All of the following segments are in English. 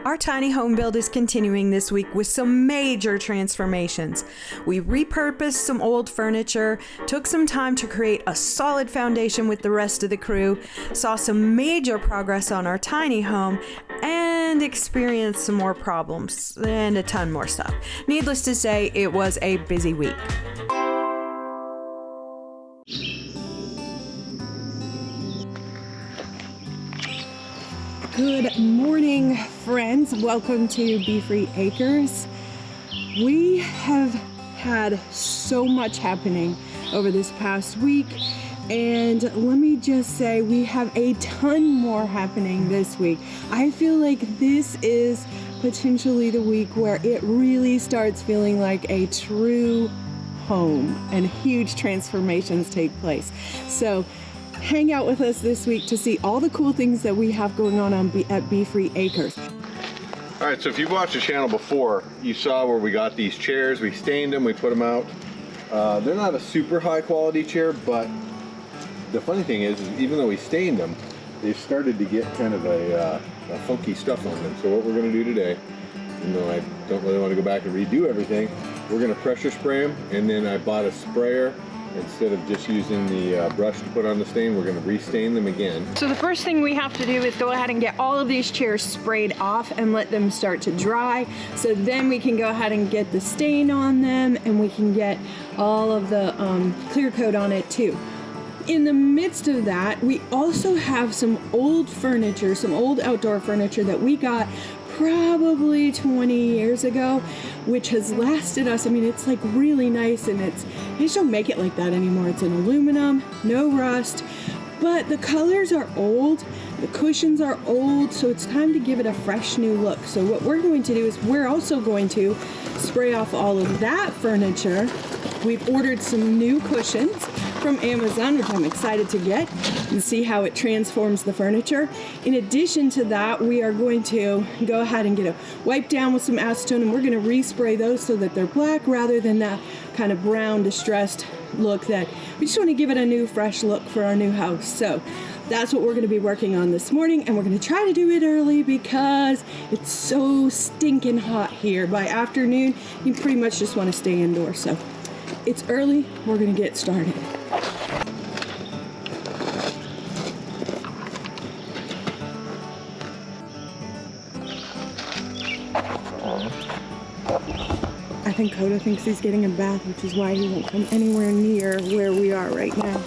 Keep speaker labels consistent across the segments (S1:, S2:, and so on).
S1: Our tiny home build is continuing this week with some major transformations. We repurposed some old furniture, took some time to create a solid foundation with the rest of the crew, saw some major progress on our tiny home, and experienced some more problems and a ton more stuff. Needless to say, it was a busy week.
S2: Good morning, friends. Welcome to Bee Free Acres. We have had so much happening over this past week, and let me just say we have a ton more happening this week. I feel like this is potentially the week where it really starts feeling like a true home and huge transformations take place. So hang out with us this week to see all the cool things that we have going on at Bee Free Acres.
S3: All right, so if you've watched the channel before, you saw where we got these chairs, we stained them, we put them out. They're not a super high quality chair, but the funny thing is even though we stained them, they've started to get kind of a funky stuff on them. So what we're gonna do today, even though I don't really want to go back and redo everything, we're gonna pressure spray them, and then I bought a sprayer. Instead of just using the brush to put on the stain, we're going to restain them again.
S2: So the first thing we have to do is go ahead and get all of these chairs sprayed off and let them start to dry. So then we can go ahead and get the stain on them, and we can get all of the clear coat on it too. In the midst of that, we also have some old furniture, some old outdoor furniture that we got probably 20 years ago, which has lasted us. I mean, it's like really nice, and they just don't make it like that anymore. It's in aluminum, no rust, but the colors are old, the cushions are old, so it's time to give it a fresh new look. So what we're going to do is we're also going to spray off all of that furniture. We've ordered some new cushions from Amazon, which I'm excited to get and see how it transforms the furniture. In addition to that, we are going to go ahead and get a wipe down with some acetone, and we're going to respray those so that they're black rather than that kind of brown distressed look that we just want to give it a new fresh look for our new house. So that's what we're going to be working on this morning, and we're going to try to do it early because it's so stinking hot here. By afternoon, you pretty much just want to stay indoors. So it's early, we're going to get started. I think Coda thinks he's getting a bath, which is why he won't come anywhere near where we are right now.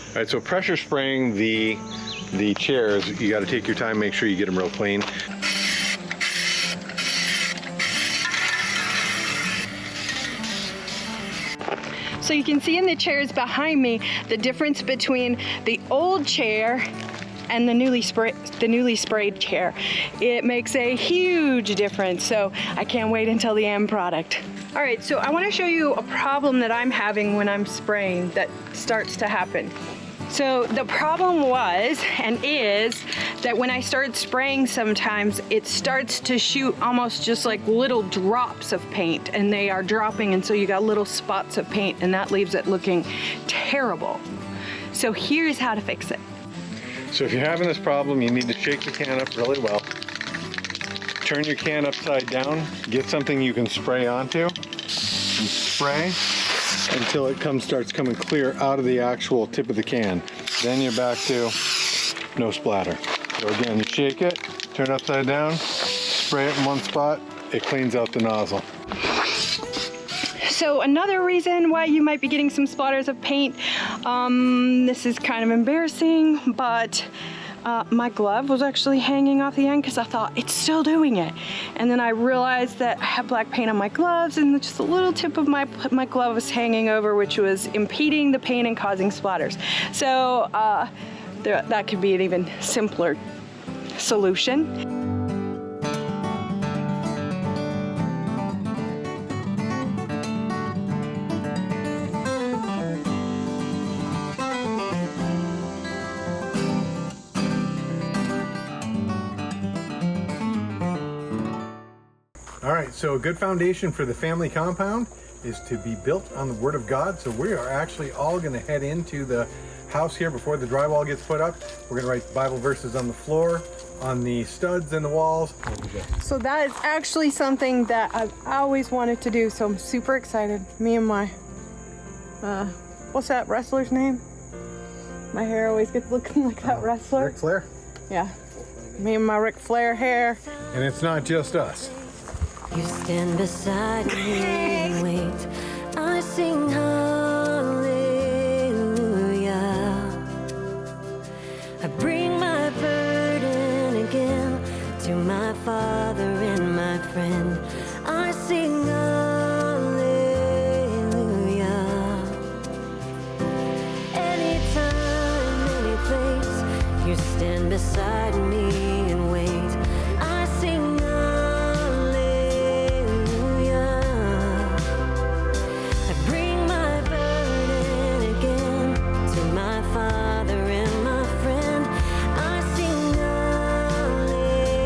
S3: All right, so pressure spraying the chairs, you got to take your time, make sure you get them real clean.
S2: So you can see in the chairs behind me the difference between the old chair and the newly sprayed chair. It makes a huge difference, so I can't wait until the end product. All right, so I want to show you a problem that I'm having when I'm spraying that starts to happen. So the problem was and is that when I start spraying, sometimes it starts to shoot almost just like little drops of paint, and they are dropping, and so you got little spots of paint, and that leaves it looking terrible. So here's how to fix it.
S3: So if you're having this problem, you need to shake the can up really well. Turn your can upside down, get something you can spray onto, and spray until it starts coming clear out of the actual tip of the can. Then you're back to no splatter. So again, you shake it, turn it upside down, spray it in one spot, it cleans out the nozzle.
S2: So another reason why you might be getting some splatters of paint, this is kind of embarrassing, but my glove was actually hanging off the end because I thought it's still doing it. And then I realized that I have black paint on my gloves, and just a little tip of my glove was hanging over, which was impeding the paint and causing splatters. So that could be an even simpler solution.
S4: All right, so a good foundation for the family compound is to be built on the Word of God. So we are actually all going to head into the house here before the drywall gets put up. We're going to write Bible verses on the floor, on the studs and the walls.
S2: So that is actually something that I've always wanted to do, so I'm super excited. Me and my, what's that wrestler's name? My hair always gets looking like that wrestler.
S4: Ric Flair.
S2: Yeah, me and my Ric Flair hair.
S4: And it's not just us.
S5: You stand beside me and wait. I sing hallelujah. I bring my burden again to my Father and my friend. I sing hallelujah. Anytime, any place, you stand beside me and wait. I sing hallelujah. I bring my burden again to my Father and my friend. I sing hallelujah.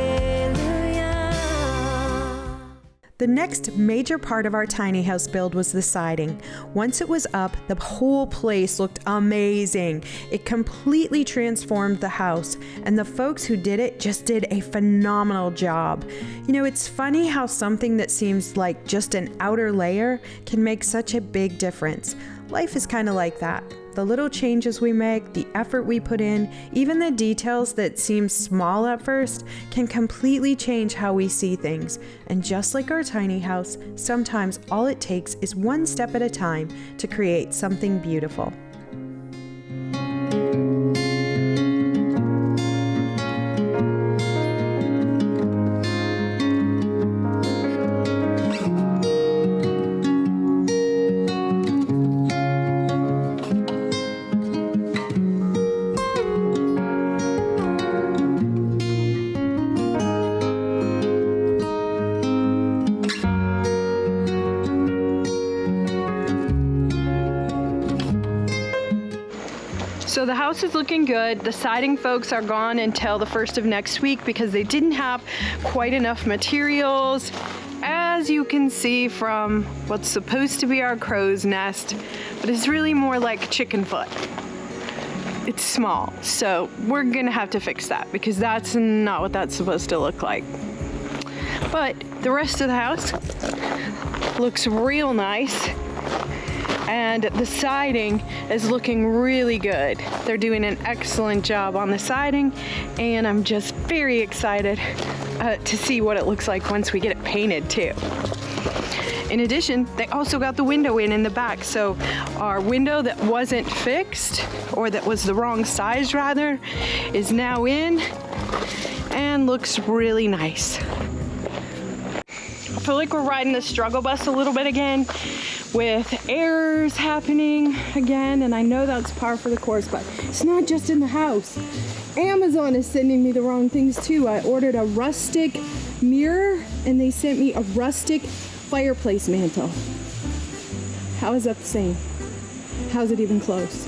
S1: The next major part of our tiny house build was the siding. Once it was up, the whole place looked amazing. It completely transformed the house, and the folks who did it just did a phenomenal job. You know, it's funny how something that seems like just an outer layer can make such a big difference. Life is kind of like that. The little changes we make, the effort we put in, even the details that seem small at first can completely change how we see things. And just like our tiny house, sometimes all it takes is one step at a time to create something beautiful.
S2: So the house is looking good. The siding folks are gone until the first of next week because they didn't have quite enough materials. As you can see from what's supposed to be our crow's nest, but it's really more like chicken foot. It's small, so we're gonna have to fix that because that's not what that's supposed to look like. But the rest of the house looks real nice. And the siding is looking really good. They're doing an excellent job on the siding, and I'm just very excited to see what it looks like once we get it painted too. In addition, they also got the window in the back, so our window that wasn't fixed, or that was the wrong size rather, is now in and looks really nice. I feel like we're riding the struggle bus a little bit again, with errors happening again, and I know that's par for the course, but it's not just in the house. Amazon is sending me the wrong things too. I ordered a rustic mirror and they sent me a rustic fireplace mantle. How is that the same? How's it even close?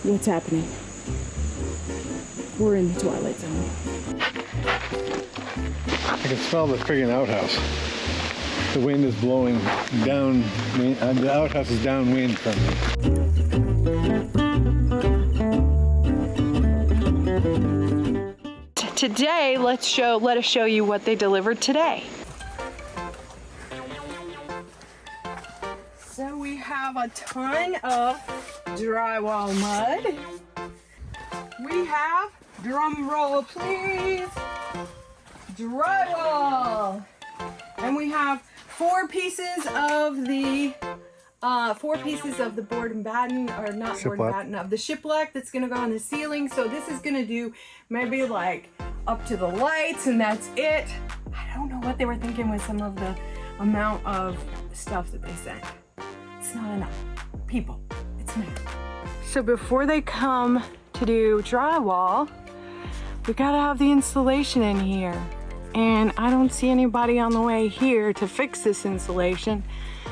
S2: What's happening? We're in the twilight zone.
S3: I can smell the friggin' outhouse. The wind is blowing down, the outhouse is downwind from me.
S2: Today, let us show you what they delivered today. So we have a ton of drywall mud. We have, drum roll please, drywall. And we have four pieces of the board and batten, or not board and batten, of the shiplap that's gonna go on the ceiling. So this is gonna do maybe like up to the lights, and that's it. I don't know what they were thinking with some of the amount of stuff that they sent. It's not enough. People, it's math. So before they come to do drywall, we gotta have the insulation in here. And I don't see anybody on the way here to fix this insulation.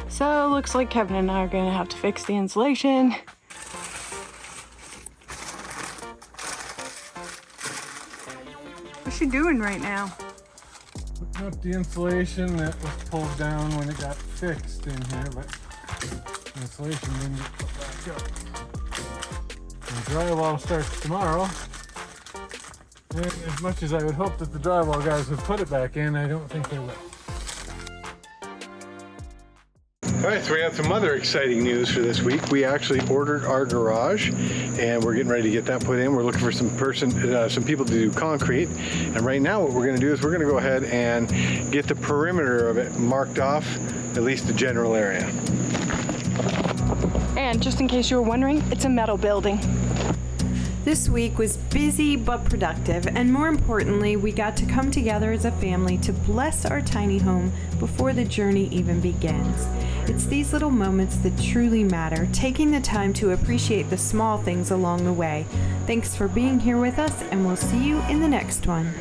S2: So it looks like Kevin and I are gonna have to fix the insulation. What's she doing right now?
S4: Not the insulation that was pulled down when it got fixed in here, but the insulation didn't get put back up. The drywall starts tomorrow. And as much as I would hope that the drywall guys would put it back in, I don't think they will. All right, so we have some other exciting news for this week. We actually ordered our garage, and we're getting ready to get that put in. We're looking for some people to do concrete. And right now what we're going to do is we're going to go ahead and get the perimeter of it marked off, at least the general area.
S2: And just in case you were wondering, it's a metal building.
S1: This week was busy but productive, and more importantly, we got to come together as a family to bless our tiny home before the journey even begins. It's these little moments that truly matter, taking the time to appreciate the small things along the way. Thanks for being here with us, and we'll see you in the next one.